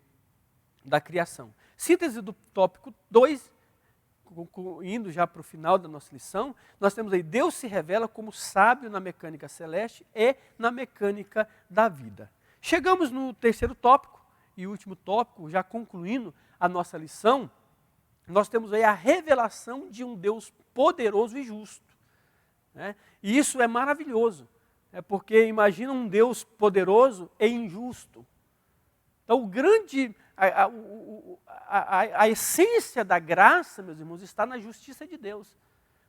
da criação. Síntese do tópico 2, indo já para o final da nossa lição, nós temos aí, Deus se revela como sábio na mecânica celeste e na mecânica da vida. Chegamos no terceiro tópico e último tópico, já concluindo a nossa lição, nós temos aí a revelação de um Deus poderoso e justo. Né? E isso é maravilhoso, porque imagina um Deus poderoso e injusto. Então, a essência da graça, meus irmãos, está na justiça de Deus.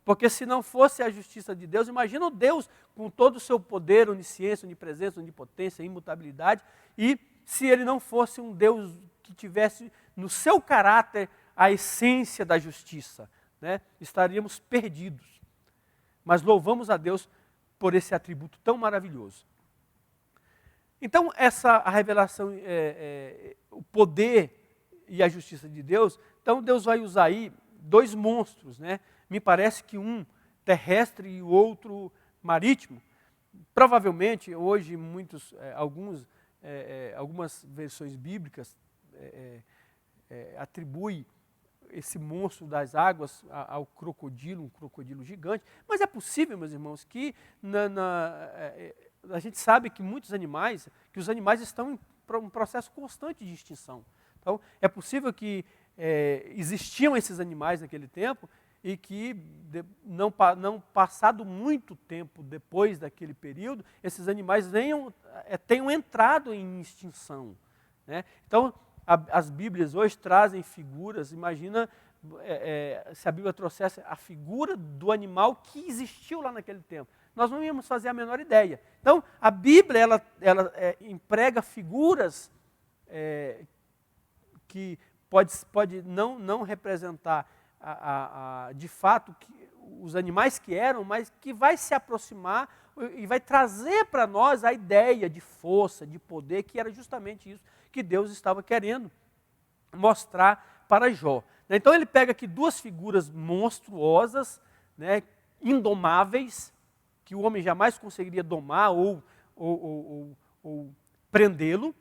Porque se não fosse a justiça de Deus, imagina o Deus com todo o seu poder, onisciência, onipresença, onipotência, imutabilidade, e se ele não fosse um Deus que tivesse no seu caráter a essência da justiça, né? Estaríamos perdidos. Mas louvamos a Deus por esse atributo tão maravilhoso. Então, a revelação, o poder e a justiça de Deus, então Deus vai usar aí dois monstros, né? Me parece que um terrestre e o outro marítimo. Provavelmente, hoje, algumas versões bíblicas atribuem esse monstro das águas ao crocodilo, um crocodilo gigante. Mas é possível, meus irmãos, que a gente sabe que os animais estão em um processo constante de extinção. Então, é possível que existiam esses animais naquele tempo e que, não passado muito tempo depois daquele período, esses animais tenham entrado em extinção. Né? Então, as Bíblias hoje trazem figuras, imagina se a Bíblia trouxesse a figura do animal que existiu lá naquele tempo. Nós não íamos fazer a menor ideia. Então, a Bíblia, ela emprega figuras que pode não representar de fato os animais que eram, mas que vai se aproximar e vai trazer para nós a ideia de força, de poder, que era justamente isso que Deus estava querendo mostrar para Jó. Então ele pega aqui duas figuras monstruosas, né, indomáveis, que o homem jamais conseguiria domar ou prendê-lo.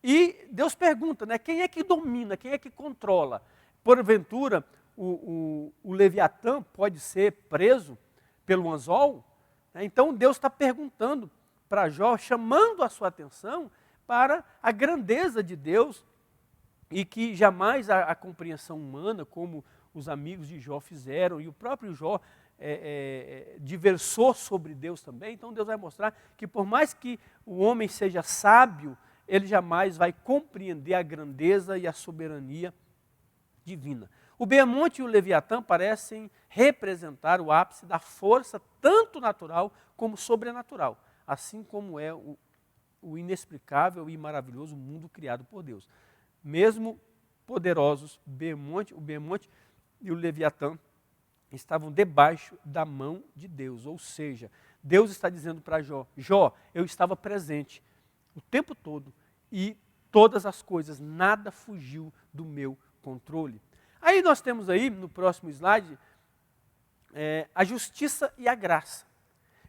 E Deus pergunta, né, quem é que domina, quem é que controla? Porventura, o Leviatã pode ser preso pelo anzol? Então Deus está perguntando para Jó, chamando a sua atenção para a grandeza de Deus e que jamais a compreensão humana, como os amigos de Jó fizeram, e o próprio Jó diversou sobre Deus também. Então Deus vai mostrar que por mais que o homem seja sábio, ele jamais vai compreender a grandeza e a soberania divina. O Beemonte e o Leviatã parecem representar o ápice da força tanto natural como sobrenatural, assim como é o inexplicável e maravilhoso mundo criado por Deus. Mesmo poderosos, o Beemonte e o Leviatã estavam debaixo da mão de Deus, ou seja, Deus está dizendo para Jó, Jó, eu estava presente o tempo todo e todas as coisas, nada fugiu do meu controle. Aí nós temos aí, no próximo slide, a justiça e a graça.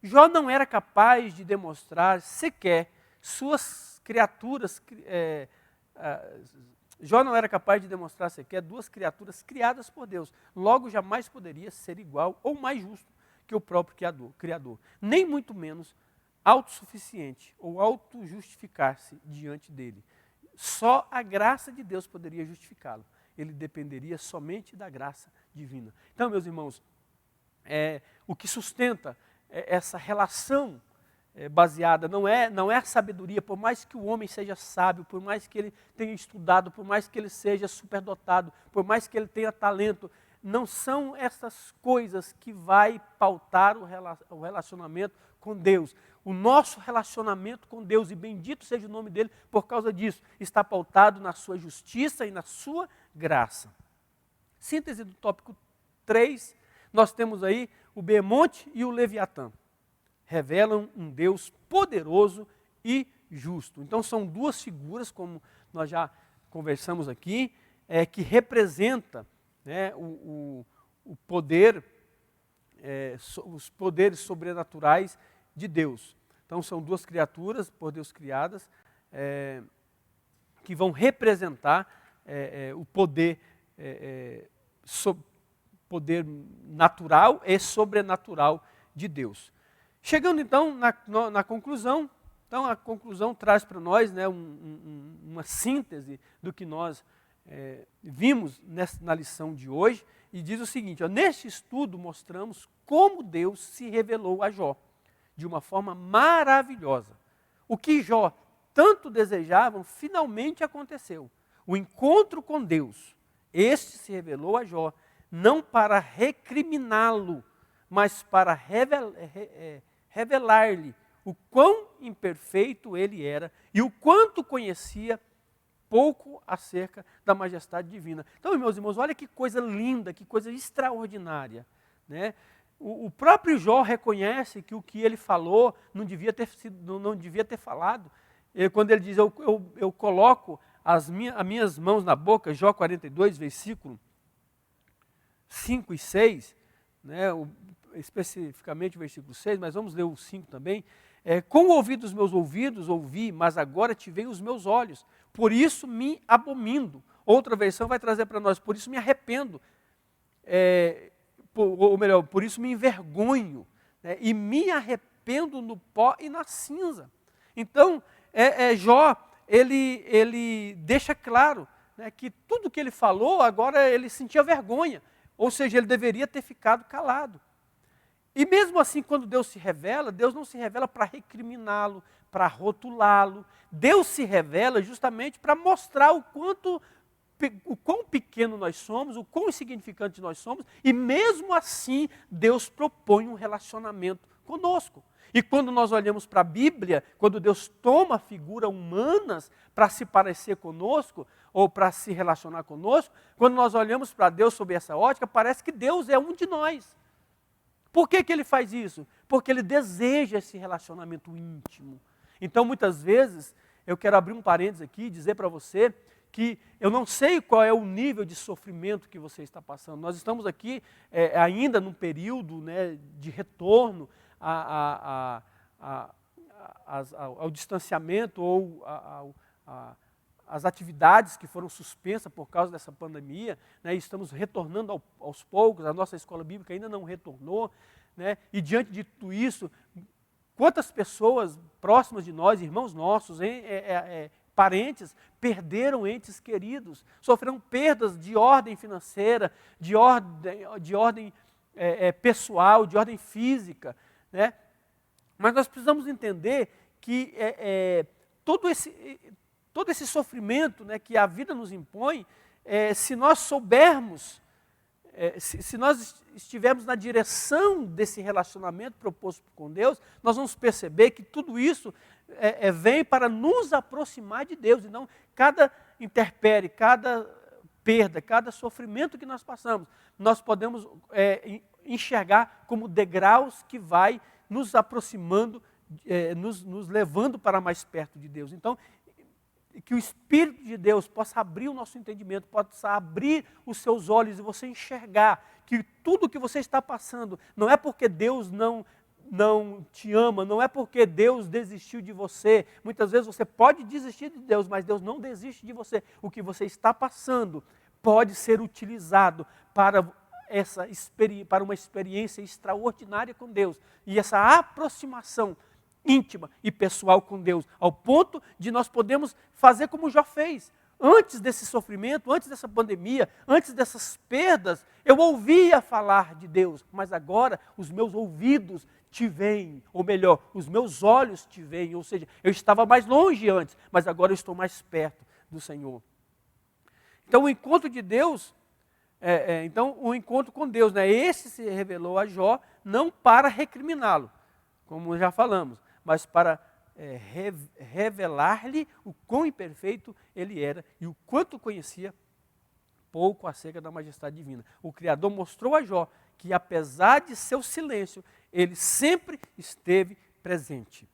Jó não era capaz de demonstrar sequer suas criaturas, Jó não era capaz de demonstrar sequer duas criaturas criadas por Deus. Logo, jamais poderia ser igual ou mais justo que o próprio Criador. Nem muito menos autossuficiente ou auto-justificar-se diante dele. Só a graça de Deus poderia justificá-lo. Ele dependeria somente da graça divina. Então, meus irmãos, o que sustenta essa relação baseada, não é a sabedoria, por mais que o homem seja sábio, por mais que ele tenha estudado, por mais que ele seja superdotado, por mais que ele tenha talento, não são essas coisas que vai pautar o relacionamento com Deus. O nosso relacionamento com Deus, e bendito seja o nome dele por causa disso, está pautado na sua justiça e na sua graça. Síntese do tópico 3, nós temos aí o Beemonte e o Leviatã. Revelam um Deus poderoso e justo. Então são duas figuras, como nós já conversamos aqui, que representa, né, o poder, os poderes sobrenaturais de Deus. Então são duas criaturas por Deus criadas, que vão representar o poder, poder natural e sobrenatural de Deus. Chegando então na conclusão, então a conclusão traz para nós, né, uma síntese do que nós vimos na lição de hoje, e diz o seguinte, neste estudo mostramos como Deus se revelou a Jó, de uma forma maravilhosa. O que Jó tanto desejava, finalmente aconteceu. O encontro com Deus, este se revelou a Jó, não para recriminá-lo, mas para revelar-lhe o quão imperfeito ele era e o quanto conhecia pouco acerca da majestade divina. Então, meus irmãos, olha que coisa linda, que coisa extraordinária, né? O próprio Jó reconhece que o que ele falou não devia ter falado. Quando ele diz, eu coloco as minhas mãos na boca, Jó 42, versículo 5 e 6, né, especificamente o versículo 6, mas vamos ler o 5 também. Com o ouvido dos meus ouvidos ouvi, mas agora te veem os meus olhos, por isso me abomino. Outra versão vai trazer para nós, por isso me arrependo, ou melhor, por isso me envergonho, né, e me arrependo no pó e na cinza. Então, Jó, ele deixa claro, né, que tudo que ele falou, agora ele sentia vergonha, ou seja, ele deveria ter ficado calado. E mesmo assim, quando Deus se revela, Deus não se revela para recriminá-lo, para rotulá-lo. Deus se revela justamente para mostrar o quão pequeno nós somos, o quão insignificante nós somos, e mesmo assim, Deus propõe um relacionamento conosco. E quando nós olhamos para a Bíblia, quando Deus toma figuras humanas para se parecer conosco, ou para se relacionar conosco, quando nós olhamos para Deus sob essa ótica, parece que Deus é um de nós. Por que ele faz isso? Porque ele deseja esse relacionamento íntimo. Então, muitas vezes, eu quero abrir um parênteses aqui e dizer para você que eu não sei qual é o nível de sofrimento que você está passando. Nós estamos aqui ainda num período, né, de retorno ao distanciamento ou às atividades que foram suspensas por causa dessa pandemia, né, e estamos retornando aos poucos, a nossa escola bíblica ainda não retornou, né, e diante de tudo isso, quantas pessoas próximas de nós, irmãos nossos, parentes, perderam entes queridos, sofreram perdas de ordem financeira, de ordem pessoal, de ordem física, né? Mas nós precisamos entender que todo esse sofrimento, né, que a vida nos impõe, se nós soubermos se nós estivermos na direção desse relacionamento proposto com Deus, nós vamos perceber que tudo isso vem para nos aproximar de Deus. Então, cada intempérie, cada perda, cada sofrimento que nós passamos, nós podemos enxergar como degraus que vai nos aproximando, nos levando para mais perto de Deus. Então, que o Espírito de Deus possa abrir o nosso entendimento, possa abrir os seus olhos e você enxergar que tudo que você está passando não é porque Deus não te ama, não é porque Deus desistiu de você. Muitas vezes você pode desistir de Deus, mas Deus não desiste de você. O que você está passando pode ser utilizado para uma experiência extraordinária com Deus. E essa aproximação íntima e pessoal com Deus, ao ponto de nós podermos fazer como Jó fez. Antes desse sofrimento, antes dessa pandemia, antes dessas perdas, eu ouvia falar de Deus, mas agora os meus ouvidos te veem, ou melhor, os meus olhos te veem, ou seja, eu estava mais longe antes, mas agora eu estou mais perto do Senhor. Então o encontro de Deus, o encontro com Deus, esse se revelou a Jó não para recriminá-lo, como já falamos, mas para revelar-lhe o quão imperfeito ele era e o quanto conhecia pouco acerca da majestade divina. O Criador mostrou a Jó que, apesar de seu silêncio, ele sempre esteve presente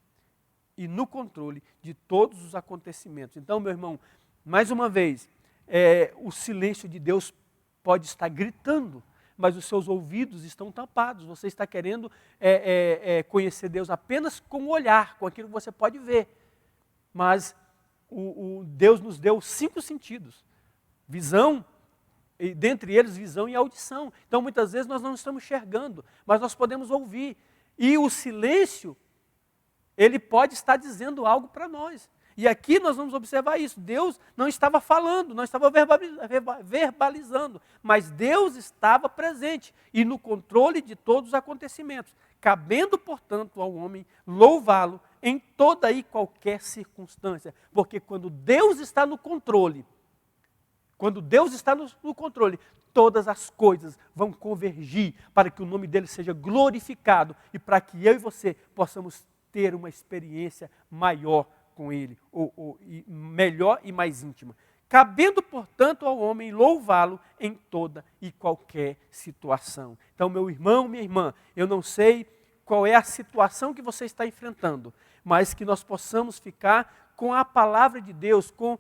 e no controle de todos os acontecimentos. Então, meu irmão, mais uma vez, o silêncio de Deus pode estar gritando, mas os seus ouvidos estão tapados. Você está querendo conhecer Deus apenas com o olhar, com aquilo que você pode ver. Mas Deus nos deu 5 sentidos. Visão, e dentre eles visão e audição. Então muitas vezes nós não estamos enxergando, mas nós podemos ouvir. E o silêncio, ele pode estar dizendo algo para nós. E aqui nós vamos observar isso. Deus não estava falando, não estava verbalizando, mas Deus estava presente e no controle de todos os acontecimentos, cabendo, portanto, ao homem louvá-lo em toda e qualquer circunstância. Porque quando Deus está no controle, todas as coisas vão convergir para que o nome dele seja glorificado e para que eu e você possamos ter uma experiência maior com ele, e melhor e mais íntima. Cabendo, portanto, ao homem louvá-lo em toda e qualquer situação. Então, meu irmão, minha irmã, eu não sei qual é a situação que você está enfrentando, mas que nós possamos ficar com a palavra de Deus, com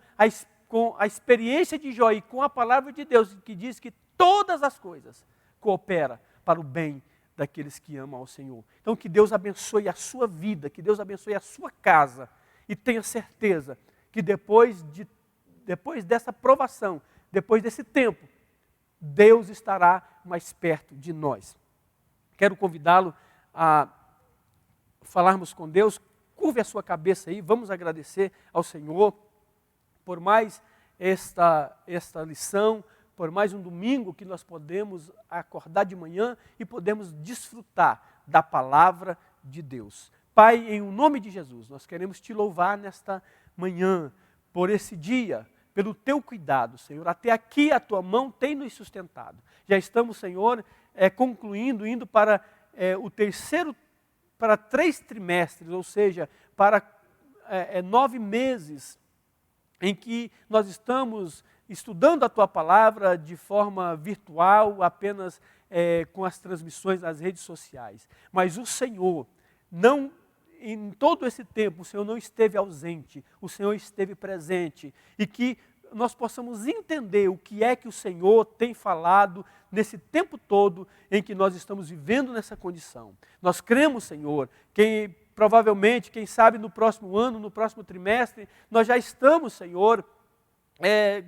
a experiência de Jó e com a palavra de Deus, que diz que todas as coisas cooperam para o bem daqueles que amam ao Senhor. Então, que Deus abençoe a sua vida, que Deus abençoe a sua casa, e tenha certeza que depois dessa provação, depois desse tempo, Deus estará mais perto de nós. Quero convidá-lo a falarmos com Deus. Curve a sua cabeça aí, vamos agradecer ao Senhor por mais esta lição, por mais um domingo que nós podemos acordar de manhã e podemos desfrutar da palavra de Deus. Pai, em nome de Jesus, nós queremos te louvar nesta manhã, por esse dia, pelo teu cuidado, Senhor. Até aqui a tua mão tem nos sustentado. Já estamos, Senhor, concluindo, indo para para 3 trimestres, ou seja, para 9 meses, em que nós estamos estudando a tua palavra de forma virtual, apenas com as transmissões nas redes sociais. Mas o Senhor em todo esse tempo, o Senhor não esteve ausente, o Senhor esteve presente, e que nós possamos entender o que é que o Senhor tem falado nesse tempo todo em que nós estamos vivendo nessa condição. Nós cremos, Senhor, que provavelmente, quem sabe no próximo ano, no próximo trimestre, nós já estamos, Senhor,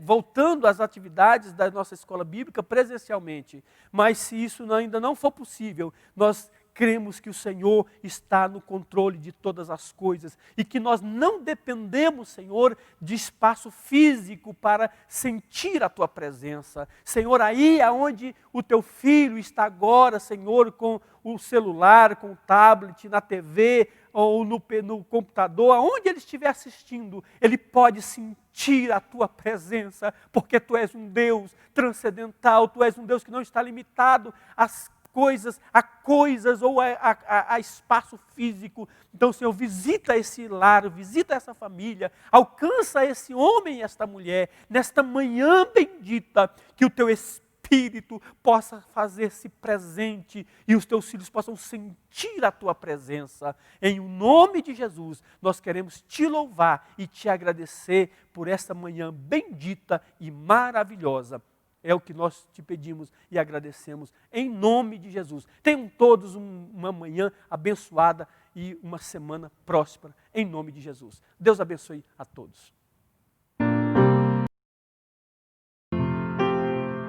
voltando às atividades da nossa escola bíblica presencialmente. Mas se isso ainda não for possível, nós cremos que o Senhor está no controle de todas as coisas e que nós não dependemos, Senhor, de espaço físico para sentir a Tua presença. Senhor, aí aonde o Teu Filho está agora, Senhor, com o celular, com o tablet, na TV ou no computador, aonde ele estiver assistindo, ele pode sentir a Tua presença, porque Tu és um Deus transcendental, Tu és um Deus que não está limitado a coisas ou a espaço físico. Então, Senhor, visita esse lar, visita essa família, alcança esse homem e esta mulher, nesta manhã bendita, que o Teu Espírito possa fazer-se presente e os Teus filhos possam sentir a Tua presença. Em nome de Jesus, nós queremos Te louvar e Te agradecer por esta manhã bendita e maravilhosa. É o que nós Te pedimos e agradecemos em nome de Jesus. Tenham todos uma manhã abençoada e uma semana próspera em nome de Jesus. Deus abençoe a todos.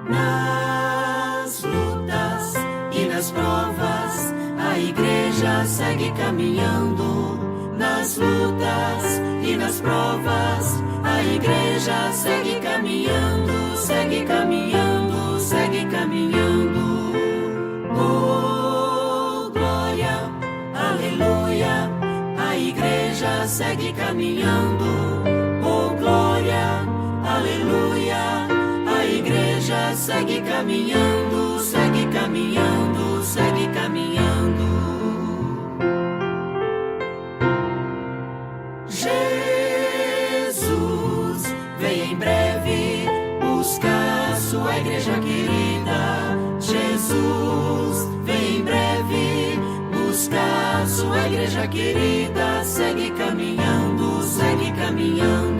Nas lutas e nas provas, a igreja segue caminhando. Nas lutas e nas provas, a igreja segue caminhando, segue caminhando, segue caminhando. Oh, glória, aleluia, a igreja segue caminhando. Oh, glória, aleluia, a igreja segue caminhando, segue caminhando, segue caminhando. Jesus vem em breve buscar sua igreja querida. Jesus vem em breve buscar sua igreja querida. Segue caminhando, segue caminhando.